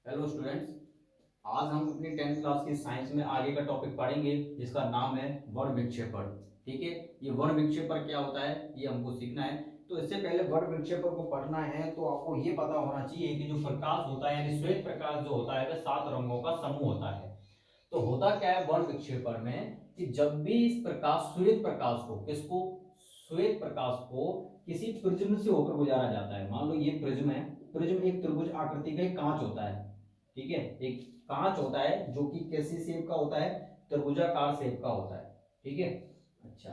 Hello students. आज हम अपनी 10th क्लास की साइंस में आगे का टॉपिक पढ़ेंगे जिसका नाम है वर्ण विक्षेपण। ठीक है, ये वर्ण विक्षेपण क्या होता है ये हमको सीखना है। तो इससे पहले वर्ण विक्षेपण को पढ़ना है तो आपको ये पता होना चाहिए कि जो प्रकाश होता है यानी श्वेत प्रकाश जो होता है वह 7 रंगों का समूह होता है। तो होता क्या है वर्ण विक्षेपण में कि जब भी इस प्रकाश श्वेत प्रकाश को श्वेत प्रकाश को किसी प्रिज्म से होकर गुजारा जाता है। मान लो ये प्रिज्म है। प्रिज्म एक त्रिभुज आकृति का एक कांच होता है। ठीक है, एक कांच होता है जो कि कैसी शेप का होता है, त्रिभुजाकार शेप का होता है। ठीक है, अच्छा।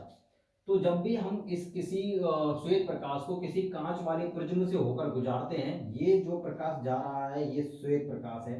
तो जब भी हम इस किसी श्वेत प्रकाश को किसी कांच वाले प्रिज्म से होकर गुजारते हैं, ये जो प्रकाश जा रहा है ये श्वेत प्रकाश है।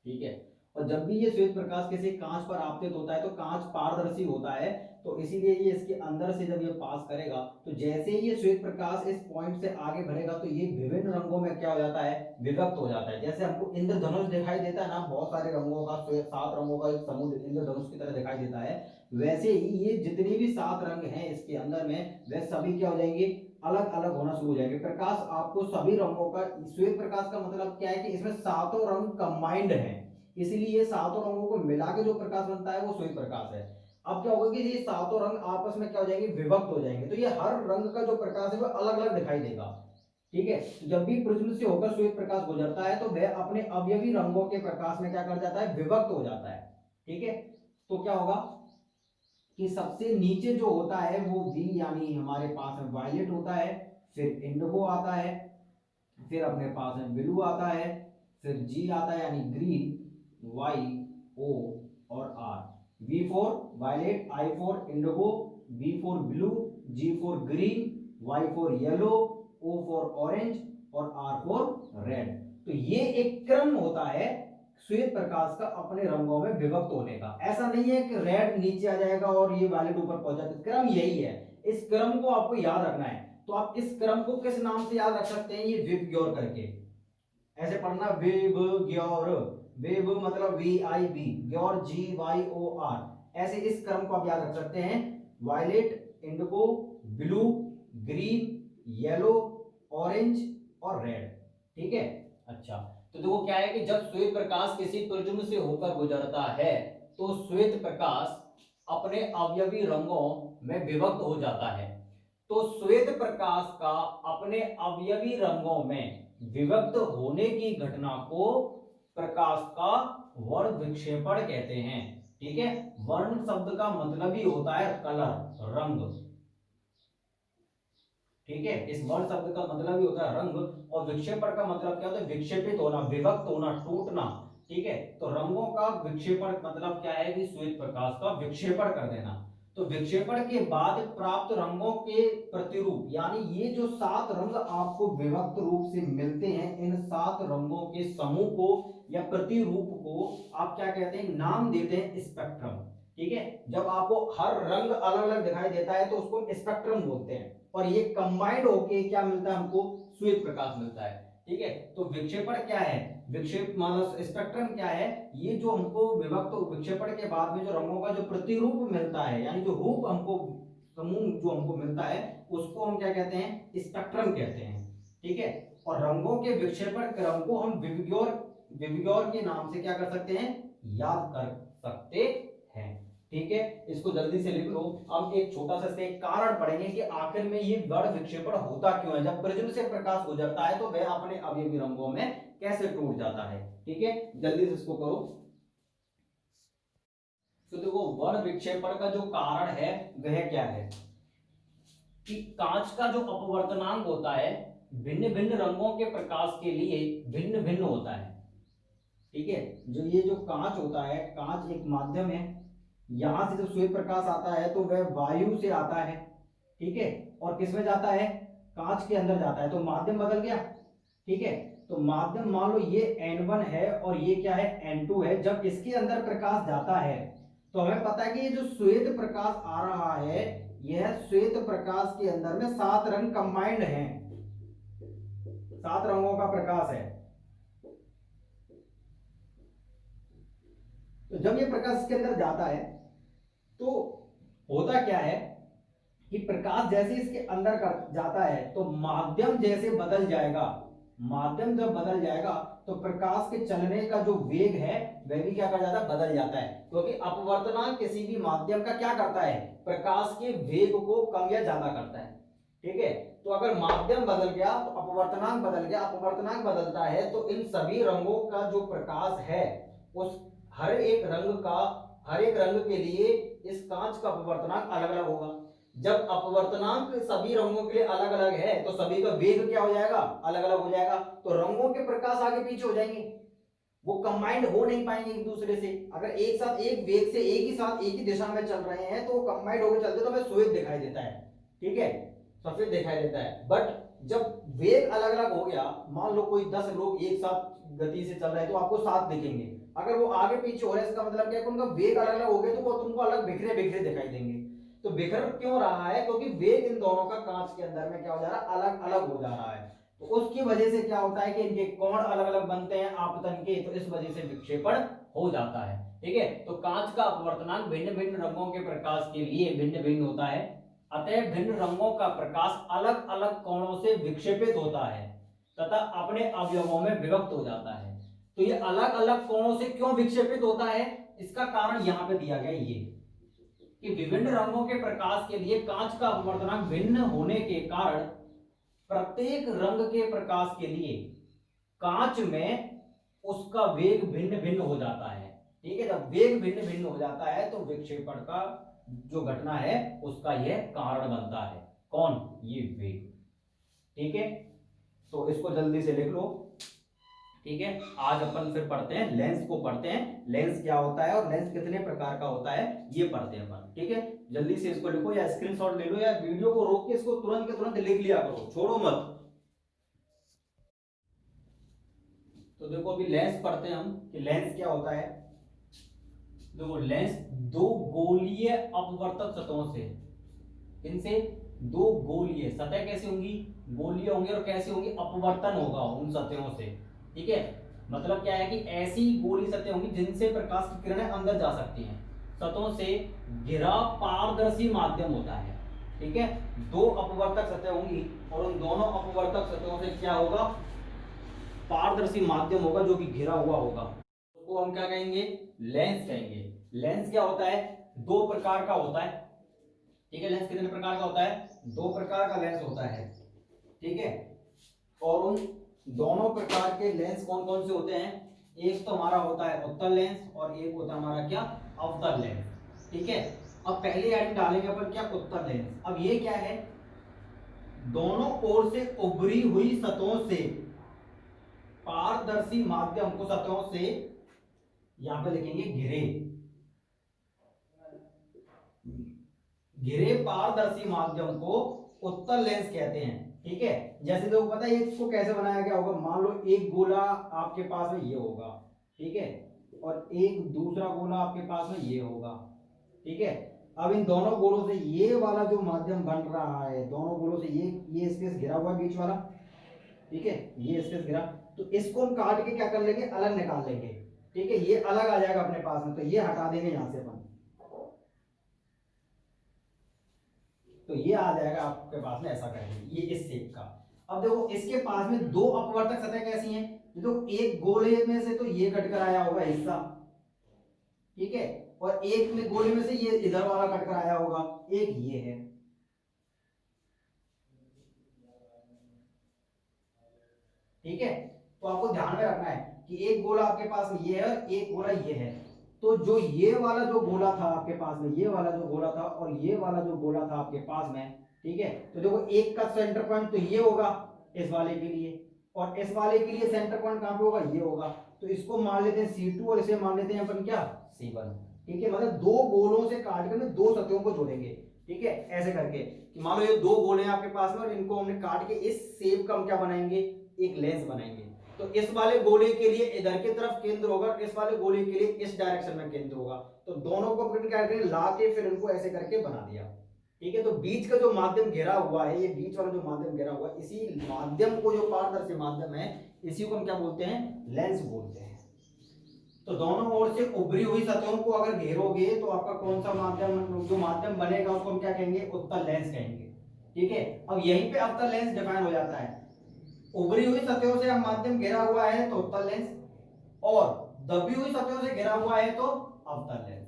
ठीक है, और जब भी ये श्वेत प्रकाश किसी कांच पर आपतित होता है तो कांच पारदर्शी होता है। तो इसीलिए ये इसके अंदर से जब ये पास करेगा तो जैसे ही ये श्वेत प्रकाश इस पॉइंट से आगे बढ़ेगा तो ये विभिन्न रंगों में क्या हो जाता है, विभक्त हो जाता है। जैसे हमको इंद्रधनुष दिखाई देता है ना, बहुत सारे रंगों का 7 रंगों का एक समूह इंद्रधनुष की तरह दिखाई देता है। वैसे ही ये जितने भी 7 रंग हैं इसके अंदर में वे सभी क्या हो जाएंगे, अलग अलग होना शुरू हो जाएंगे। प्रकाश आपको सभी रंगों का, श्वेत प्रकाश का मतलब क्या है कि इसमें 7 रंग कंबाइंड है, इसलिए ये 7 रंगों को मिला के जो प्रकाश बनता है वो श्वेत प्रकाश है। अब क्या होगा कि ये 7 रंग आपस में क्या हो जाएंगे, विभक्त हो जाएंगे। तो ये हर रंग का जो प्रकाश है वो अलग अलग दिखाई देगा। ठीक है, तो जब भी प्रिज्म से होकर श्वेत प्रकाश गुजरता है तो वह अपने अवयवी रंगों के प्रकाश में क्या कर जाता है, विभक्त हो जाता है। ठीक है, तो क्या होगा कि सबसे नीचे जो होता है वो वी यानी हमारे पास में वायलेट होता है, फिर इंडिगो आता है, फिर अपने पास में ब्लू आता है, फिर जी आता है यानी ग्रीन, वाई, ओ और R. V for violet, I for indigo, B for blue, G for green, Y for yellow, O for orange और आर फॉर रेड। तो ये एक क्रम होता है श्वेत प्रकाश का अपने रंगों में विभक्त होने का। ऐसा नहीं है कि रेड नीचे आ जाएगा और ये वायलेट ऊपर पहुंच जाएगा, क्रम यही है। इस क्रम को आपको याद रखना है। तो आप इस क्रम को किस नाम से याद रख सकते हैं, ये विबग्योर करके। ऐसे पढ़ना, विबग्योर। विब मतलब V I B, GYOR G Y O R. ऐसे इस क्रम को आप याद रख सकते हैं, violet, indigo, blue, green, yellow, orange और रेड। ठीक है, अच्छा। तो देखो क्या है कि जब श्वेत प्रकाश किसी प्रिज्म से होकर गुजरता है तो श्वेत प्रकाश अपने अवयवी रंगों में विभक्त हो जाता है। तो श्वेत प्रकाश का अपने अवयवी रंगों में विभक्त होने की घटना को प्रकाश का वर्ण विक्षेपण कहते हैं। ठीक है, वर्ण शब्द का मतलब ही होता है कलर, रंग। ठीक है, इस वर्ण शब्द का मतलब ही होता है रंग, और विक्षेपण का मतलब क्या होता है, विक्षेपित होना, विभक्त होना, टूटना। ठीक है, तो रंगों का विक्षेपण मतलब क्या है कि श्वेत प्रकाश का विक्षेपण कर देना। तो विक्षेपण के बाद प्राप्त रंगों के प्रतिरूप यानी ये जो 7 रंग आपको विभक्त रूप से मिलते हैं, इन 7 रंगों के समूह को या प्रतिरूप को आप क्या कहते हैं, नाम देते हैं स्पेक्ट्रम। ठीक है, जब आपको हर रंग अलग अलग दिखाई देता है तो उसको स्पेक्ट्रम बोलते हैं, और ये कंबाइंड होके क्या मिलता है हमको, श्वेत प्रकाश मिलता है। ठीक है, तो विक्षेपण क्या है, विक्षेप मतलब स्पेक्ट्रम क्या है, ये जो हमको विभक्त विक्षेपण के बाद में जो रंगों का जो प्रतिरूप मिलता है यानी जो रूप हमको, समूह जो हमको मिलता है उसको हम क्या कहते हैं, स्पेक्ट्रम कहते हैं। ठीक है, और रंगों के विक्षेपण क्रम को हम विबग्योर, विबग्योर के नाम से क्या कर सकते हैं, याद कर सकते हैं। ठीक है, इसको जल्दी से लिख लो। अब एक छोटा सा इसका एक कारण पढ़ेंगे कि आखिर में ये वर्ण विक्षेपण होता क्यों है, जब प्रिज्म से प्रकाश गुजरता है तो वह अपने अवयवी रंगों में कैसे टूट जाता है। ठीक है, जल्दी से इसको करो। तो देखो वर्ण विक्षेपण का जो कारण है वह क्या है कि कांच का जो अपवर्तनांक होता है भिन्न भिन्न रंगों के प्रकाश के लिए भिन्न भिन्न होता है। ठीक है, जो ये जो कांच होता है, कांच एक माध्यम है। यहां से जब श्वेत प्रकाश आता है तो वह वायु से आता है। ठीक है, और किस में जाता है, कांच के अंदर जाता है, तो माध्यम बदल गया। ठीक है, तो माध्यम मान लो ये N1 है और ये क्या है, N2 है। जब इसके अंदर प्रकाश जाता है तो हमें पता है कि ये जो श्वेत प्रकाश आ रहा है, यह श्वेत प्रकाश के अंदर में 7 रंग कंबाइंड हैं, 7 रंगों का प्रकाश है। तो जब ये प्रकाश इसके अंदर जाता है तो होता क्या है कि प्रकाश जैसे इसके अंदर कर जाता है तो माध्यम जैसे बदल जाएगा, माध्यम जब बदल जाएगा तो प्रकाश के चलने का जो वेग है वह भी क्या कर जाता है, बदल जाता है, क्योंकि अपवर्तनांक किसी भी माध्यम का क्या करता है, प्रकाश के वेग को कम या ज्यादा करता है। ठीक है, तो अगर माध्यम बदल गया तो अपवर्तनांक बदल गया, अपवर्तनांक बदलता है तो इन सभी रंगों का जो प्रकाश है उस हर एक रंग का, हर एक रंग के लिए इस कांच का अपवर्तनांक अलग अलग होगा। जब अपवर्तनांक सभी रंगों के लिए अलग अलग है तो सभी का वेग क्या हो जाएगा, अलग अलग हो जाएगा, तो रंगों के प्रकाश आगे पीछे हो जाएंगे, वो कंबाइंड हो नहीं पाएंगे एक दूसरे से। अगर एक साथ एक वेग से एक ही साथ एक ही दिशा में चल रहे हैं तो वो कंबाइंड होकर चलते तो हमें श्वेत दिखाई देता है, ठीक है, सफेद दिखाई देता है। बट जब वेग अलग अलग हो गया, मान लो कोई 10 लोग एक साथ गति से चल रहे हैं तो आपको 7 दिखेंगे, अगर वो आगे पीछे हो रहे हैं इसका मतलब क्या है, उनका वेग अलग अलग हो गया तो वो तुमको अलग बिखरे बिखरे दिखाई देंगे। तो बिखर क्यों रहा है, क्योंकि वेग इन दोनों का कांच के अंदर में क्या हो जा रहा है, अलग अलग हो जा रहा है। तो उसकी वजह से क्या होता है कि इनके कोण अलग अलग बनते हैं आपतन के, तो इस वजह से विक्षेपण हो जाता है। ठीक है, तो कांच का अपवर्तनांक भिन्न भिन्न रंगों के प्रकाश के लिए भिन्न भिन्न होता है, अतः भिन्न रंगों का प्रकाश अलग अलग कोणों से विक्षेपित होता है तथा अपने अवयवों में विभक्त हो जाता है। तो ये अलग अलग कोणों से क्यों विक्षेपित होता है, इसका कारण यहां पे दिया गया ये कि विभिन्न रंगों के प्रकाश के लिए कांच का अपवर्तनांक भिन्न होने के कारण प्रत्येक रंग के प्रकाश के लिए कांच में उसका वेग भिन्न भिन्न हो जाता है। ठीक है, जब वेग भिन्न भिन्न हो जाता है तो विक्षेपण का जो घटना है उसका यह कारण बनता है। कौन, ये वेग। ठीक है, तो इसको जल्दी से लिख लो। ठीक है, आज अपन फिर पढ़ते हैं लेंस को, पढ़ते हैं लेंस क्या होता है और लेंस कितने प्रकार का होता है ये पढ़ते हैं अपन। ठीक है, जल्दी से इसको लिखो या स्क्रीनशॉट ले लो या वीडियो को रोक के इसको तुरंत के तुरंत लिख लिया करो, छोड़ो मत। तो देखो अभी लेंस पढ़ते हैं हम कि लेंस क्या होता है। देखो लेंस दो गोलीय अपवर्तक सतहों से, इनसे दो गोलीय सतह कैसे होंगी, गोलीय होंगे और कैसे होंगी, अपवर्तन होगा उन सतहों से। ठीक है, मतलब क्या है कि ऐसी गोली सतह होंगी जिनसे प्रकाश की किरणें अंदर जा सकती हैं, सतहों से घिरा पारदर्शी माध्यम होता है। ठीक है, दो अपवर्तक सतह होंगी और उन दोनों अपवर्तक सतहों से क्या होगा, पारदर्शी माध्यम होगा जो कि घिरा हुआ होगा, उसको हम क्या कहेंगे, लेंस कहेंगे। लेंस क्या होता है, दो प्रकार का होता है। ठीक है, लेंस कितने प्रकार का होता है, दो प्रकार का लेंस होता है। ठीक है, और उन दोनों प्रकार के लेंस कौन कौन से होते हैं, एक तो हमारा होता है उत्तल लेंस और एक होता है हमारा क्या, अवतल लेंस। ठीक है, अब पहले आइटम डालेंगे अपन क्या, उत्तल लेंस। अब ये क्या है, दोनों ओर से उभरी हुई सतहों से पारदर्शी माध्यम को सतहों से यहां पे लिखेंगे घिरे, घिरे पारदर्शी माध्यम को उत्तल लेंस कहते हैं। ठीक है, जैसे लोग पता है इसको कैसे बनाया गया होगा, मान लो एक गोला आपके पास में ये होगा, ठीक है, और एक दूसरा गोला आपके पास में ये होगा। ठीक है, अब इन दोनों गोलों से ये वाला जो माध्यम बन रहा है, दोनों गोलों से ये स्पेस घिरा हुआ बीच वाला, ठीक है, ये स्पेस घिरा, तो इसको हम काट के क्या कर लेंगे, अलग निकाल लेंगे। ठीक है, ये अलग आ जाएगा अपने पास में, तो ये हटा देंगे यहां से अपन, तो ये आ जाएगा आपके पास में, ऐसा करेंगे ये इस शेप का। अब देखो इसके पास में दो अपवर्तक सतह कैसी हैं, देखो एक गोले में से तो ये कट कर आया होगा हिस्सा, ठीक है, और एक में गोले में से ये इधर वाला कट कर आया होगा, एक ये है। ठीक है, तो आपको ध्यान में रखना है कि एक गोला आपके पास में ये है और एक गोला ये है, तो जो ये वाला जो गोला था आपके पास में, ये वाला जो गोला था और ये वाला जो गोला था आपके पास में, ठीक है, तो देखो एक का सेंटर पॉइंट तो ये होगा इस वाले के लिए, और इस वाले के लिए सेंटर पॉइंट कहां पे होगा, ये होगा, तो इसको मान लेते हैं C2 और इसे मान लेते हैं अपन क्या, C1। ठीक है, मतलब दो गोलों से काट कर दो सतहों को जोड़ेंगे। ठीक है, ऐसे करके कि मान लो ये दो गोले हैं आपके पास में और इनको हमने काट के इस शेप का हम क्या बनाएंगे, एक लेंस बनाएंगे। तो इस वाले गोले के लिए इधर की तरफ केंद्र होगा, इस वाले गोले के लिए इस डायरेक्शन में केंद्र होगा, तो दोनों को अपन क्या करेंगे, ला के फिर इनको ऐसे करके बना दिया। ठीक है, तो बीच का जो माध्यम घेरा हुआ है, ये बीच वाला जो माध्यम घेरा हुआ है, इसी माध्यम को, जो पारदर्शी माध्यम है, इसी को हम क्या बोलते हैं, लेंस बोलते हैं। तो दोनों ओर से उभरी हुई सतहों को अगर घेरोगे तो आपका कौन सा माध्यम, जो माध्यम बनेगा उसको हम क्या कहेंगे, उत्तल लेंस कहेंगे। ठीक है, अब यहीं पे अवतल लेंस डिफाइन हो जाता है। उभरी हुई सतहों से हम माध्यम घेरा हुआ है तो उत्तल लेंस, और दबी हुई सतहों से घेरा हुआ है तो अवतल लेंस।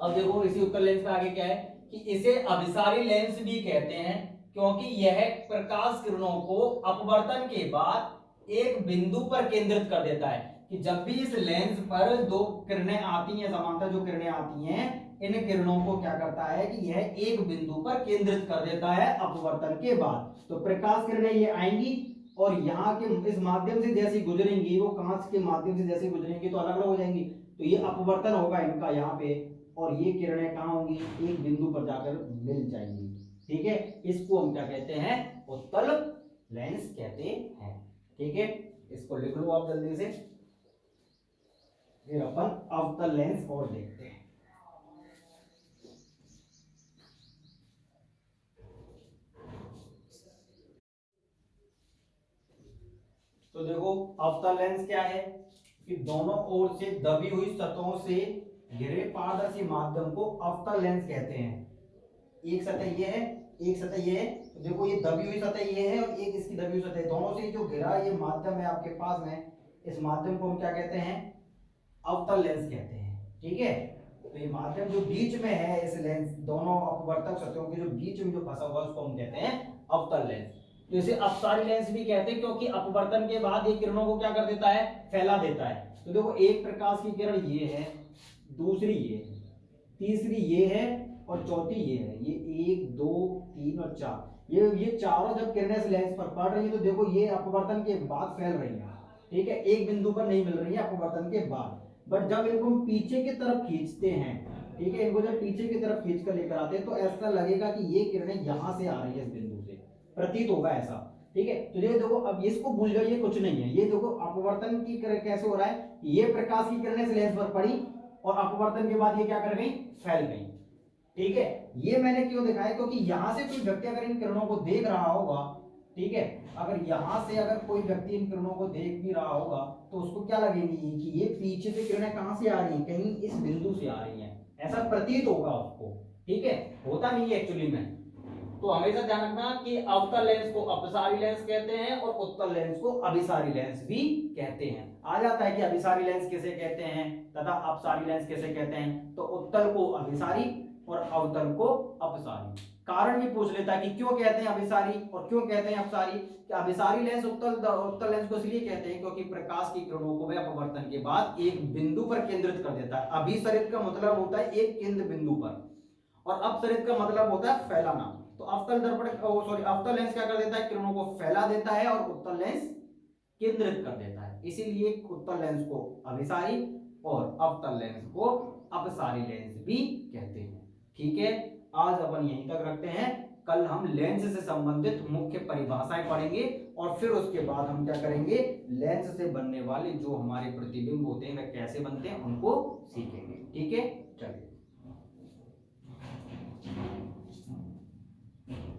अब देखो इसी उत्तल लेंस का आगे क्या है कि इसे अभिसारी लेंस भी कहते हैं, क्योंकि यह प्रकाश किरणों को अपवर्तन के बाद एक बिंदु पर केंद्रित कर देता है। कि जब भी इस लेंस पर दो किरणें आती हैं, समांतर जो किरणें आती हैं, इन किरणों को क्या करता है कि यह एक बिंदु पर केंद्रित कर देता है अपवर्तन के बाद। तो प्रकाश किरणें ये आएंगी और यहाँ के इस माध्यम से जैसी गुजरेंगी, वो कांच के माध्यम से जैसे गुजरेंगी तो अलग अलग हो जाएंगी, तो ये अपवर्तन होगा इनका यहाँ पे, और ये किरणें कहाँ होंगी, एक बिंदु पर जाकर मिल जाएंगी। ठीक है, इसको हम क्या कहते हैं, उत्तल लेंस कहते हैं। ठीक है, इसको लिख लो आप जल्दी से, फिर अपन अवतल लेंस और देखते हैं। तो देखो अवतल लेंस क्या है कि दोनों ओर से दबी हुई सतहों से घिरे पारदर्शी माध्यम को अवतल लेंस कहते हैं। एक सतह ये है, एक सतह ये है, तो देखो ये दबी हुई सतह ये है और एक इसकी दबी हुई सतह है, दोनों से जो घिरा ये माध्यम है आपके पास में, इस माध्यम को हम क्या कहते हैं, अवतल लेंस कहते हैं। ठीक है, तो ये माध्यम जो बीच में है इस लेंस, दोनों अपवर्तक सतहों के जो बीच में जो फंसा हुआ है उसको हम कहते हैं अवतल लेंस। तो इसे अपसारी लेंस भी कहते हैं, क्योंकि अपवर्तन के बाद ये किरणों को क्या कर देता है, फैला देता है। तो देखो एक प्रकाश की किरण ये है, दूसरी ये है, तीसरी ये है और चौथी ये है, ये 1 2 3 और 4, ये चारों जब किरणें इस लेंस पर पड़ रही है तो देखो ये अपवर्तन के बाद फैल रही है। ठीक है, एक बिंदु पर नहीं मिल रही है अपवर्तन के बाद, बट जब इनको हम पीछे की तरफ खींचते हैं, ठीक है, इनको जब पीछे की तरफ खींच कर लेकर आते हैं तो ऐसा लगेगा कि ये किरणें यहां से आ रही है, इस बिंदु से प्रतीत होगा ऐसा। ठीक है, तो ये देखो अब इसको भूल जाओ, ये कुछ नहीं है, ये देखो अपवर्तन की कैसे हो रहा है, ये प्रकाश की किरणें इस लेंस पर पड़ी और अपवर्तन के बाद ये क्या कर गई, फैल गई। ठीक है, ये मैंने क्यों दिखाया, क्योंकि यहां से कोई व्यक्ति अगर इन किरणों को देख रहा होगा, ठीक है, अगर यहां से अगर कोई व्यक्ति इन किरणों को देख भी रहा होगा तो उसको क्या लगेगी कि ये पीछे से किरणें कहां से आ रही हैं, कहीं इस बिंदु से आ रही हैं, ऐसा प्रतीत होगा उसको। ठीक है, होता नहीं है एक्चुअली में। तो हमेशा ध्यान रखना कि अवतल लेंस को अपसारी लेंस कहते हैं और उत्तल लेंस को अभिसारी लेंस भी कहते हैं। आ जाता है कि अभिसारी लेंस किसे कहते हैं तथा अपसारी लेंस किसे कहते हैं, तो उत्तल को अभिसारी और अवतल को अपसारी। कारण भी पूछ लेता है कि क्यों कहते हैं अभिसारी और क्यों कहते हैं अपसारी। कि अभिसारी लेंस उत्तल लेंस को इसलिए कहते हैं क्योंकि प्रकाश की किरणों को वह अपवर्तन के बाद एक बिंदु पर केंद्रित कर देता है। अभिसरित का मतलब होता है एक केंद्र बिंदु पर, और अपसरित का मतलब होता है फैलाना। तो अवतल दर्पण सॉरी अवतल लेंस क्या कर देता है, किरणों को फैला देता है, और उत्तल लेंस केंद्रित कर देता है। इसीलिए उत्तल लेंस को अभिसारी और अवतल लेंस को अपसारी लेंस भी कहते हैं। ठीक है, आज अपन यहीं तक रखते हैं, कल हम लेंस से संबंधित मुख्य परिभाषाएं पढ़ेंगे और फिर उसके बाद हम क्या करेंगे, लेंस से बनने वाले जो हमारे प्रतिबिंब होते हैं वे कैसे बनते हैं उनको सीखेंगे। ठीक है, चलिए।